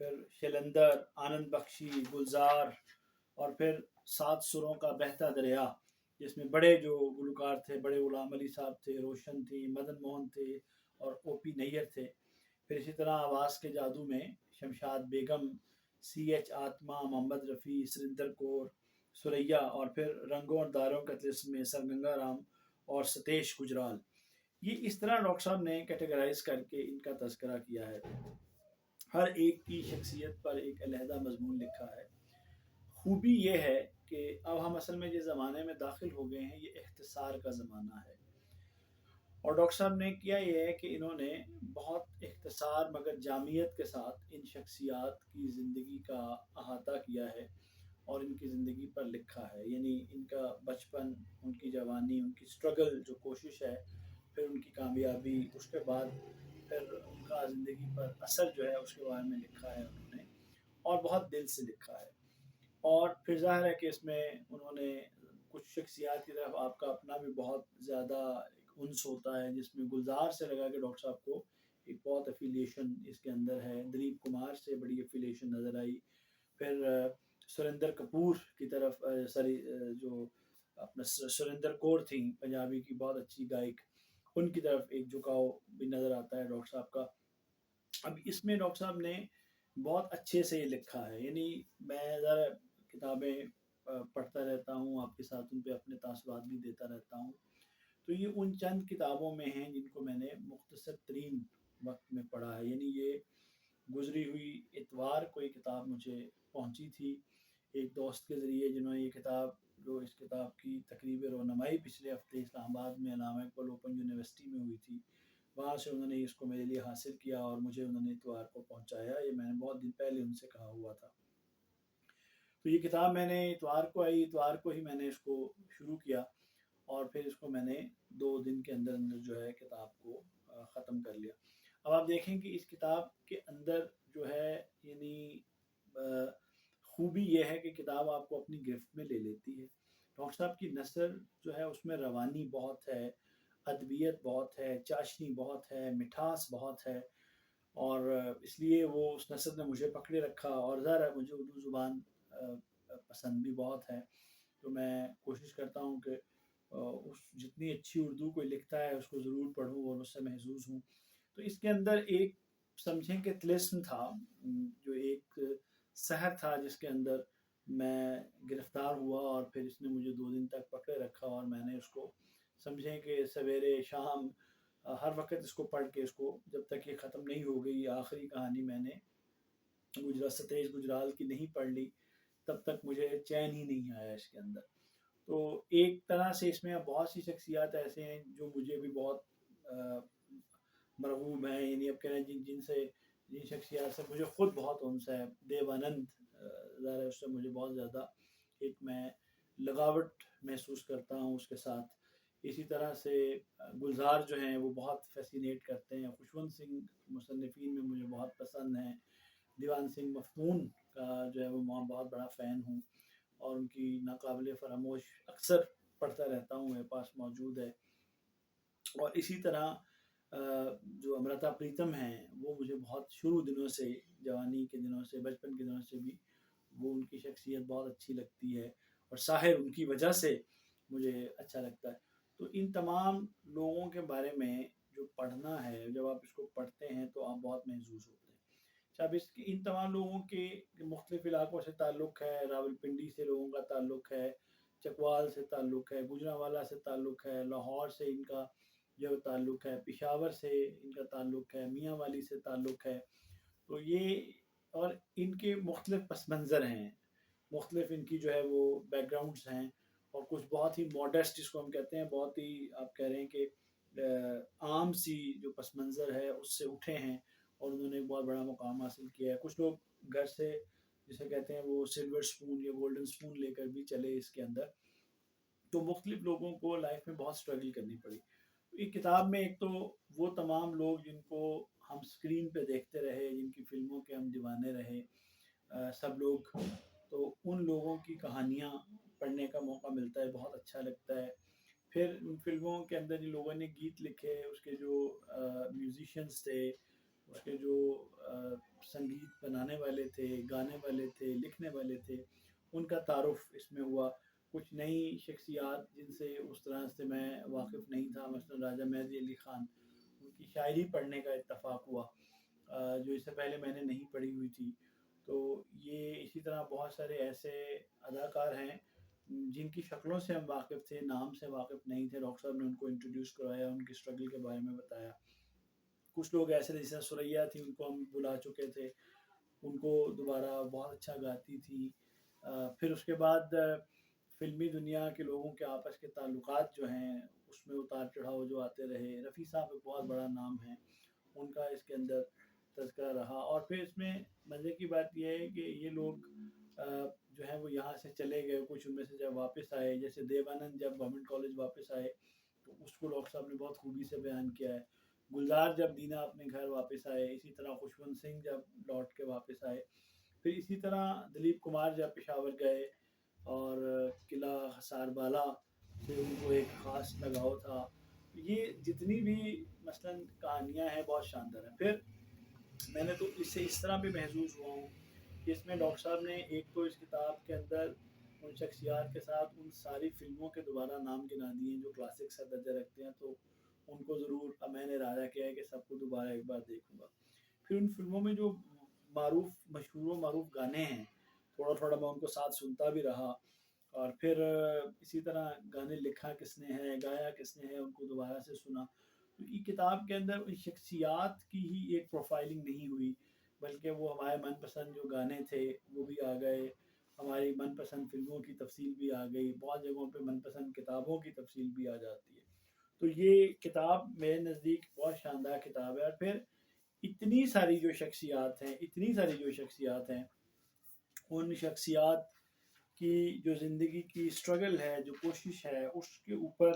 پھر شیلندر، آنند بخشی، گلزار، اور پھر سات سروں کا بہتا دریا، جس میں بڑے جو گلوکار تھے، بڑے غلام علی صاحب تھے، روشن تھی، مدن موہن تھے، اور او پی نیر تھے. پھر اسی طرح آواز کے جادو میں شمشاد بیگم، سی ایچ آتما، محمد رفیع، سریندر کور، سریا، اور پھر رنگوں اور داروں کا طلسم میں سر گنگا رام اور ستیش گجرال. یہ اس طرح ڈاکٹر صاحب نے کیٹیگرائز کر کے ان کا تذکرہ کیا ہے. ہر ایک کی شخصیت پر ایک علیحدہ مضمون لکھا ہے. خوبی یہ ہے کہ اب ہم اصل میں جس زمانے میں داخل ہو گئے ہیں یہ اختصار کا زمانہ ہے. اور ڈاکٹر صاحب نے کیا یہ ہے کہ انہوں نے بہت اختصار مگر جامعیت کے ساتھ ان شخصیات کی زندگی کا احاطہ کیا ہے اور ان کی زندگی پر لکھا ہے. یعنی ان کا بچپن، ان کی جوانی، ان کی سٹرگل جو کوشش ہے، پھر ان کی کامیابی، اس کے بعد پھر ان کا زندگی پر اثر جو ہے اس کے بارے میں لکھا ہے انہوں نے، اور بہت دل سے لکھا ہے. اور پھر ظاہر ہے کہ اس میں انہوں نے کچھ شخصیات کی طرف آپ کا اپنا بھی بہت زیادہ ایک انس ہوتا ہے، جس میں گلزار سے لگا کہ ڈاکٹر صاحب کو ایک بہت افیلیشن اس کے اندر ہے. دلیپ کمار سے بڑی افیلیشن نظر آئی. پھر سریندر کپور کی طرف، سوری، جو اپنا سریندر کور تھیں پنجابی کی بہت اچھی گائک، ان کی طرف ایک جھکاؤ بھی نظر آتا ہے ڈاکٹر صاحب کا. اب اس میں ڈاکٹر صاحب نے بہت اچھے سے یہ لکھا ہے. یعنی میں ذرا کتابیں پڑھتا رہتا ہوں، آپ کے ساتھ ان پہ اپنے تاثرات بھی دیتا رہتا ہوں. تو یہ ان چند کتابوں میں ہیں جن کو میں نے مختصر ترین وقت میں پڑھا ہے. یعنی یہ گزری ہوئی اتوار کو یہ کتاب مجھے پہنچی تھی ایک دوست کے ذریعے، جنہوں نے یہ کتاب، جو اس کتاب کی تقریب رونمائی پچھلے ہفتے اسلام آباد میں علامہ اقبال اوپن یونیورسٹی میں ہوئی تھی، وہاں سے انہوں نے اس کو میرے لیے حاصل کیا اور مجھے انہوں نے اتوار کو پہنچایا. یہ میں نے بہت دن پہلے ان سے کہا ہوا تھا. تو یہ کتاب میں نے اتوار کو آئی، اتوار کو ہی میں نے اس کو شروع کیا، اور پھر اس کو میں نے 2 دن کے اندر اندر جو ہے کتاب کو ختم کر لیا. اب آپ دیکھیں کہ اس کتاب کے اندر جو ہے، یعنی خوبی یہ ہے کہ کتاب آپ کو اپنی گرفت میں لے لیتی ہے. ڈاکٹر صاحب کی نثر جو ہے اس میں روانی بہت ہے، ادبیت بہت ہے، چاشنی بہت ہے، مٹھاس بہت ہے، اور اس لیے وہ اس نثر نے مجھے پکڑے رکھا. اور ظاہر ہے مجھے اردو زبان پسند بھی بہت ہے، تو میں کوشش کرتا ہوں کہ اس جتنی اچھی اردو کوئی لکھتا ہے اس کو ضرور پڑھوں اور اس سے محظوظ ہوں. تو اس کے اندر ایک سمجھیں کہ طلسم تھا، جو ایک سحر تھا جس کے اندر میں گرفتار ہوا، اور پھر اس نے مجھے 2 دن تک پکڑے رکھا، اور میں نے اس کو سمجھیں کہ سویرے شام ہر وقت اس کو پڑھ کے، اس کو جب تک یہ ختم نہیں ہو گئی آخری کہانی میں نے ستیش گجرال کی نہیں پڑھ لی، تب تک مجھے چین ہی نہیں آیا اس کے اندر. تو ایک طرح سے اس میں بہت سی شخصیات ایسے ہیں جو مجھے بھی بہت مرغوب ہیں. یعنی اب کہہ رہے ہیں جن شخصیات سے مجھے خود بہت انس ہے. دیوانند، ظاہر ہے اس سے مجھے بہت زیادہ ایک میں لگاوٹ محسوس کرتا ہوں اس کے ساتھ. اسی طرح سے گلزار جو ہیں وہ بہت فیسینیٹ کرتے ہیں. خوشونت سنگھ مصنفین میں مجھے بہت پسند ہیں. دیوان سنگھ مفتون کا جو ہے وہ میں بہت بڑا فین ہوں، اور ان کی ناقابل فراموش اکثر پڑھتا رہتا ہوں، میرے پاس موجود ہے. اور اسی طرح جو امرتا پریتم ہیں وہ مجھے بہت شروع دنوں سے، جوانی کے دنوں سے، بچپن کے دنوں سے بھی وہ ان کی شخصیت بہت اچھی لگتی ہے، اور ساحر ان کی وجہ سے مجھے اچھا لگتا ہے. تو ان تمام لوگوں کے بارے میں جو پڑھنا ہے، جب آپ اس کو پڑھتے ہیں تو آپ بہت محظوظ ہوتے ہیں. اب ان تمام لوگوں کے مختلف علاقوں سے تعلق ہے. راول پنڈی سے لوگوں کا تعلق ہے، چکوال سے تعلق ہے، گجرانوالہ سے تعلق ہے، لاہور سے ان کا جو تعلق ہے، پشاور سے ان کا تعلق ہے، میاں والی سے تعلق ہے. تو یہ، اور ان کے مختلف پس منظر ہیں، مختلف ان کی جو ہے وہ بیک گراؤنڈس ہیں، اور کچھ بہت ہی ماڈسٹ جس کو ہم کہتے ہیں، بہت ہی آپ کہہ رہے ہیں کہ عام سی جو پس منظر ہے اس سے اٹھے ہیں، اور انہوں نے ایک بہت بڑا مقام حاصل کیا ہے. کچھ لوگ گھر سے جسے کہتے ہیں وہ سلور سپون یا گولڈن سپون لے کر بھی چلے اس کے اندر. تو مختلف لوگوں کو لائف میں بہت سٹرگل کرنی پڑی. ایک کتاب میں ایک تو وہ تمام لوگ جن کو ہم اسکرین پہ دیکھتے رہے، جن کی فلموں کے ہم دیوانے رہے، سب لوگ، تو ان لوگوں کی کہانیاں پڑھنے کا موقع ملتا ہے، بہت اچھا لگتا ہے. پھر ان فلموں کے اندر جن لوگوں نے گیت لکھے، اس کے جو میوزیشینس تھے، اس کے جو سنگیت بنانے والے تھے، گانے والے تھے، لکھنے والے تھے، ان کا تعارف اس میں ہوا۔ کچھ نئی شخصیات جن سے اس طرح سے میں واقف نہیں تھا، مثلا راجہ مہدی علی خان، ان کی شاعری پڑھنے کا اتفاق ہوا جو اس سے پہلے میں نے نہیں پڑھی ہوئی تھی۔ تو یہ اسی طرح بہت سارے ایسے اداکار ہیں جن کی شکلوں سے ہم واقف تھے، نام سے واقف نہیں تھے۔ ڈاکٹر صاحب نے ان کو انٹروڈیوس کروایا، ان کی اسٹرگل کے بارے میں بتایا۔ کچھ لوگ ایسے تھے جیسے سریا تھی، ان کو ہم بلا چکے تھے، ان کو دوبارہ بہت اچھا گاتی تھی۔ پھر اس کے بعد فلمی دنیا کے لوگوں کے آپس کے تعلقات جو ہیں اس میں اتار چڑھاؤ جو آتے رہے۔ رفیع صاحب ایک بہت بڑا نام ہے، ان کا اس کے اندر تذکرہ رہا۔ اور پھر اس میں مزے کی بات یہ ہے کہ یہ لوگ جو ہے وہ یہاں سے چلے گئے، کچھ ان میں سے جب واپس آئے، جیسے دیوانند جب گورنمنٹ کالج واپس آئے تو اس کو ڈاکٹر صاحب نے بہت خوبی سے بیان کیا ہے۔ گلزار جب دینا اپنے گھر واپس آئے، اسی طرح خوشونت سنگھ جب لوٹ کے واپس آئے، پھر اسی طرح دلیپ کمار جب پشاور گئے اور قلعہ حصار بالا سے ان کو ایک خاص لگاؤ تھا۔ یہ جتنی بھی مثلاً کہانیاں ہیں بہت شاندار ہیں۔ پھر میں نے تو اس سے اس طرح بھی محظوظ ہوا ہوں کہ اس میں ڈاکٹر صاحب نے ایک تو اس کتاب کے اندر ان شخصیات کے ساتھ ان ساری فلموں کے دوبارہ نام گنا دیے ہیں جو کلاسک کا درجہ رکھتے ہیں، تو ان کو ضرور میں نے ارادہ کیا ہے کہ سب کو دوبارہ ایک بار دیکھوں گا۔ پھر ان فلموں میں جو مشہور و معروف گانے ہیں، تھوڑا تھوڑا میں ان کو ساتھ سنتا بھی رہا۔ اور پھر اسی طرح گانے لکھا کس نے ہے، گایا کس نے ہے، ان کو دوبارہ سے سنا۔ تو یہ کتاب کے اندر ان شخصیات کی ہی ایک پروفائلنگ نہیں ہوئی، بلکہ وہ ہمارے من پسند جو گانے تھے وہ بھی آ گئے، ہماری من پسند فلموں کی تفصیل بھی آ گئی، بہت جگہوں پہ من پسند کتابوں کی تفصیل بھی آ جاتی ہے۔ تو یہ کتاب میرے نزدیک بہت شاندار کتاب ہے۔ اور پھر اتنی ساری جو شخصیات ہیں ان شخصیات کی جو زندگی کی اسٹرگل ہے، جو کوشش ہے، اس کے اوپر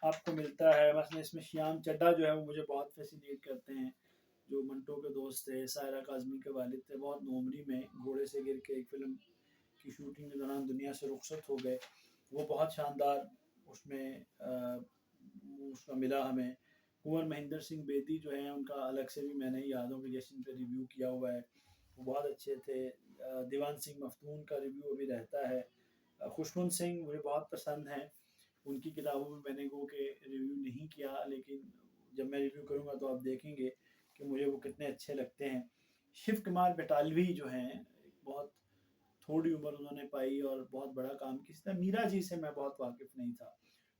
آپ کو ملتا ہے۔ مثلا اس میں شیام چڈھا جو ہے وہ مجھے بہت فیسینیٹ کرتے ہیں، جو منٹو کے دوست تھے، سائرہ کاظمی کے والد تھے، بہت نوعمری میں گھوڑے سے گر کے ایک فلم کی شوٹنگ کے دوران دنیا سے رخصت ہو گئے۔ وہ بہت شاندار اس میں اس کا ملا ہمیں۔ کنور مہندر سنگھ بیدی جو ہیں ان کا الگ سے بھی میں نے یادوں کے جشن پہ ریویو کیا ہوا ہے، وہ بہت اچھے تھے۔ دیوان سنگھ مفتون کا ریویو ابھی رہتا ہے۔ خوشونت سنگھ مجھے بہت پسند ہیں، ان کی کتابوں میں نے کو کہ ریویو نہیں کیا، لیکن جب میں ریویو کروں گا تو آپ دیکھیں گے کہ مجھے وہ کتنے اچھے لگتے ہیں۔ شیو کمار بٹالوی جو ہیں، بہت تھوڑی عمر انہوں نے پائی اور بہت بڑا کام کیا۔ میرا جی سے میں بہت واقف نہیں تھا،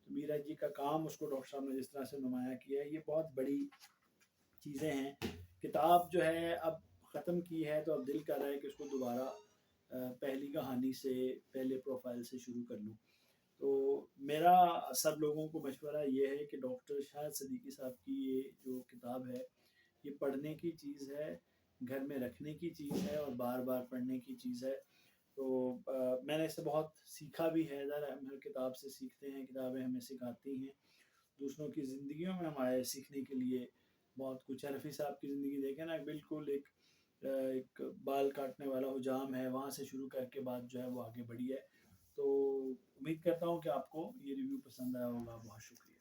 تو میرا جی کا کام اس کو ڈاکٹر صاحب نے جس طرح سے نمایاں کیا ہے، یہ بہت بڑی چیزیں ہیں۔ کتاب جو ہے اب ختم کی ہے تو اب دل کر رہا ہے کہ اس کو دوبارہ پہلی کہانی سے، پہلے پروفائل سے شروع کر لوں۔ تو میرا سب لوگوں کو مشورہ یہ ہے کہ ڈاکٹر شاہد صدیقی صاحب کی یہ جو کتاب ہے یہ پڑھنے کی چیز ہے، گھر میں رکھنے کی چیز ہے اور بار بار پڑھنے کی چیز ہے۔ تو میں نے اس سے بہت سیکھا بھی ہے۔ ہم ہر کتاب سے سیکھتے ہیں، کتابیں ہمیں سکھاتی ہیں، دوسروں کی زندگیوں میں ہمارے سیکھنے کے لیے بہت کچھ ہے۔ رفیع صاحب کی زندگی دیکھیں نا، بالکل ایک بال کاٹنے والا حجام ہے، وہاں سے شروع کر کے بات جو ہے وہ آگے بڑھی ہے۔ تو امید کرتا ہوں کہ آپ کو یہ ریویو پسند آیا ہوگا۔ بہت شکریہ۔